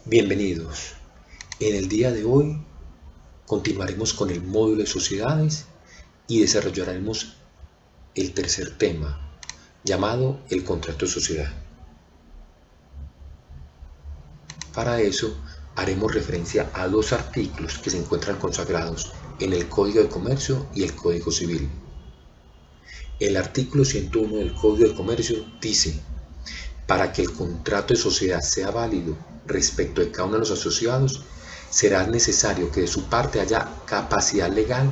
Bienvenidos. En el día de hoy continuaremos con el módulo de sociedades y desarrollaremos el tercer tema, llamado el contrato de sociedad. Para eso haremos referencia a dos artículos que se encuentran consagrados en el Código de Comercio y el Código Civil. El artículo 101 del Código de Comercio dice: para que el contrato de sociedad sea válido respecto de cada uno de los asociados, será necesario que de su parte haya capacidad legal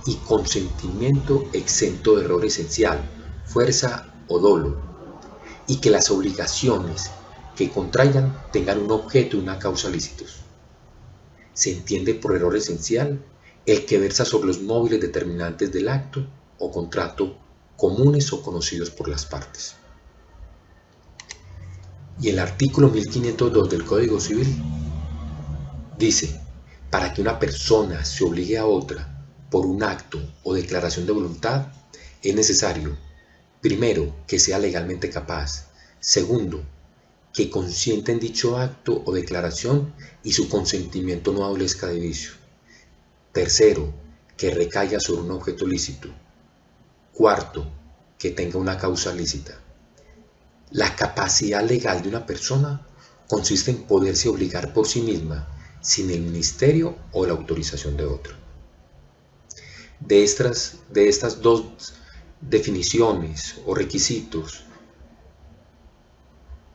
y consentimiento exento de error esencial, fuerza o dolo, y que las obligaciones que contraigan tengan un objeto y una causa lícitos. Se entiende por error esencial el que versa sobre los móviles determinantes del acto o contrato comunes o conocidos por las partes. Y el artículo 1502 del Código Civil dice: para que una persona se obligue a otra por un acto o declaración de voluntad, es necesario, primero, que sea legalmente capaz; segundo, que consienta en dicho acto o declaración y su consentimiento no adolezca de vicio; tercero, que recaiga sobre un objeto lícito; cuarto, que tenga una causa lícita. La capacidad legal de una persona consiste en poderse obligar por sí misma, sin el ministerio o la autorización de otro. De estas dos definiciones o requisitos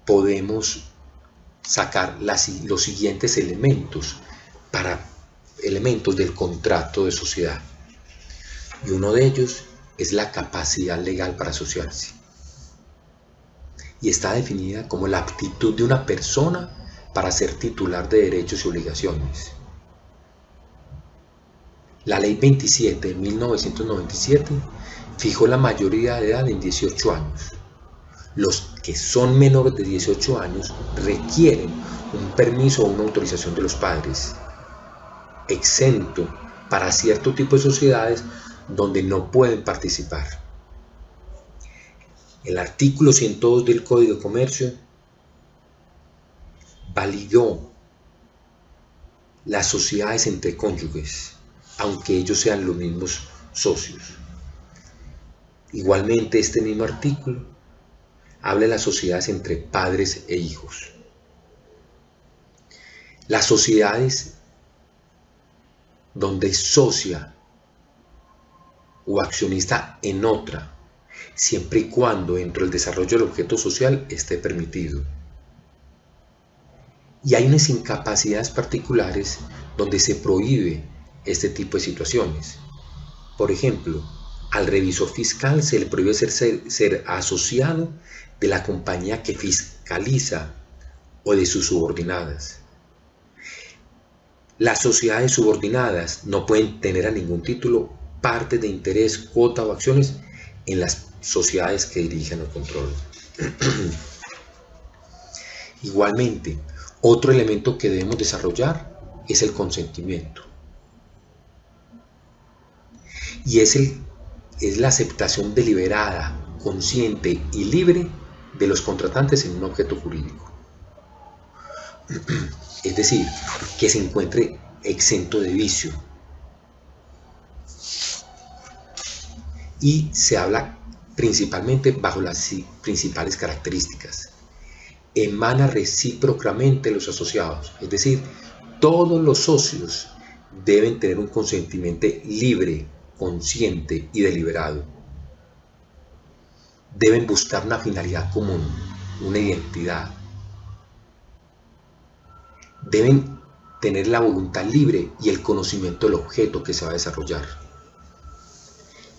podemos sacar los siguientes elementos del contrato de sociedad. Y uno de ellos es la capacidad legal para asociarse. Y está definida como la aptitud de una persona para ser titular de derechos y obligaciones. La Ley 27 de 1997 fijó la mayoría de edad en 18 años. Los que son menores de 18 años requieren un permiso o una autorización de los padres, exento para cierto tipo de sociedades donde no pueden participar. El artículo 102 del Código de Comercio validó las sociedades entre cónyuges, aunque ellos sean los mismos socios. Igualmente, este mismo artículo habla de las sociedades entre padres e hijos. Las sociedades donde es socia o accionista en otra, siempre y cuando dentro del desarrollo del objeto social esté permitido. Y hay unas incapacidades particulares donde se prohíbe este tipo de situaciones. Por ejemplo, al revisor fiscal se le prohíbe ser asociado de la compañía que fiscaliza o de sus subordinadas. Las sociedades subordinadas no pueden tener a ningún título parte de interés, cuota o acciones en las sociedades que dirigen el control. Igualmente, otro elemento que debemos desarrollar es el consentimiento. Y es la aceptación deliberada, consciente y libre de los contratantes en un objeto jurídico. Es decir, que se encuentre exento de vicio. Y se habla principalmente bajo las principales características. Emana recíprocamente los asociados, es decir, todos los socios deben tener un consentimiento libre, consciente y deliberado. Deben buscar una finalidad común, una identidad. Deben tener la voluntad libre y el conocimiento del objeto que se va a desarrollar.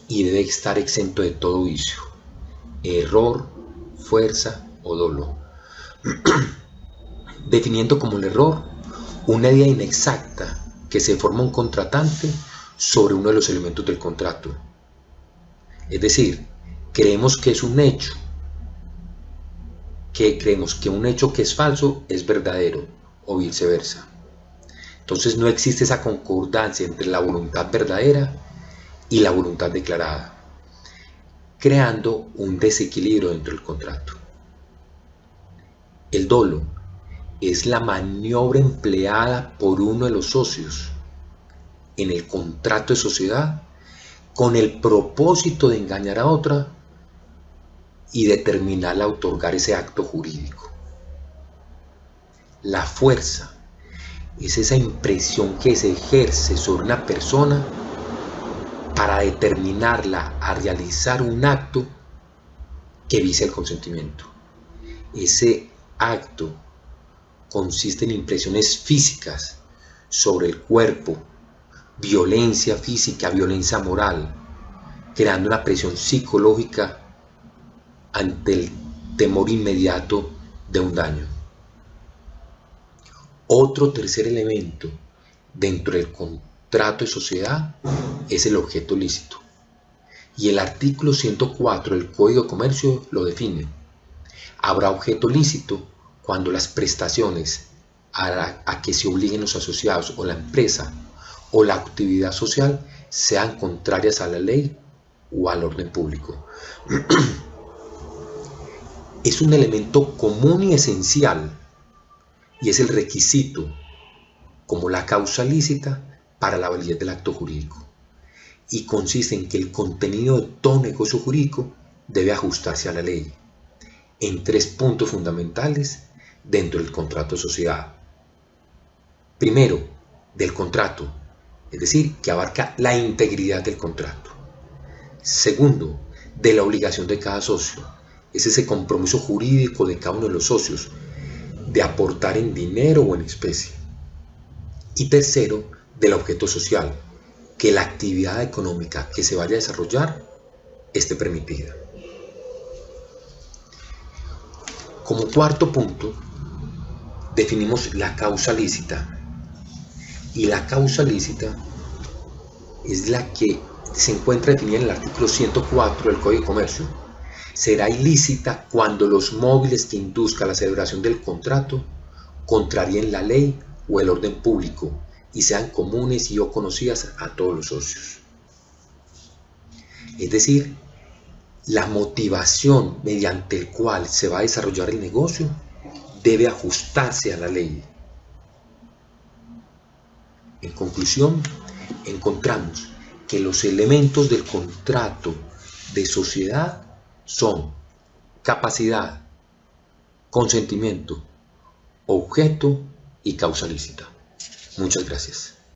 Y debe estar exento de todo vicio, error, fuerza o dolo. Definiendo como el error una idea inexacta que se forma un contratante sobre uno de los elementos del contrato. Es decir, creemos que es un hecho, creemos que un hecho que es falso es verdadero o viceversa. Entonces no existe esa concordancia entre la voluntad verdadera y la voluntad declarada, creando un desequilibrio dentro del contrato. El dolo es la maniobra empleada por uno de los socios en el contrato de sociedad con el propósito de engañar a otra y determinarla a otorgar ese acto jurídico. La fuerza es esa impresión que se ejerce sobre una persona para determinarla a realizar un acto que vicia el consentimiento. Ese acto consiste en impresiones físicas sobre el cuerpo, violencia física, violencia moral, creando una presión psicológica ante el temor inmediato de un daño. Otro tercer elemento dentro del contrato de sociedad es el objeto lícito. Y el artículo 104 del Código de Comercio lo define. Habrá objeto lícito cuando las prestaciones a que se obliguen los asociados o la empresa o la actividad social sean contrarias a la ley o al orden público. Es un elemento común y esencial y es el requisito como la causa lícita para la validez del acto jurídico, y consiste en que el contenido de todo negocio jurídico debe ajustarse a la ley en 3 puntos fundamentales dentro del contrato de sociedad. Primero, del contrato, es decir, que abarca la integridad del contrato. Segundo, de la obligación de cada socio, es ese compromiso jurídico de cada uno de los socios de aportar en dinero o en especie. Y tercero, del objeto social, que la actividad económica que se vaya a desarrollar esté permitida. Como cuarto punto, definimos la causa lícita. Y la causa lícita es la que se encuentra definida en el artículo 104 del Código de Comercio. Será ilícita cuando los móviles que induzcan la celebración del contrato contraríen la ley o el orden público y sean comunes y o conocidas a todos los socios. Es decir, la motivación mediante el cual se va a desarrollar el negocio debe ajustarse a la ley. En conclusión, encontramos que los elementos del contrato de sociedad son capacidad, consentimiento, objeto y causa lícita. Muchas gracias.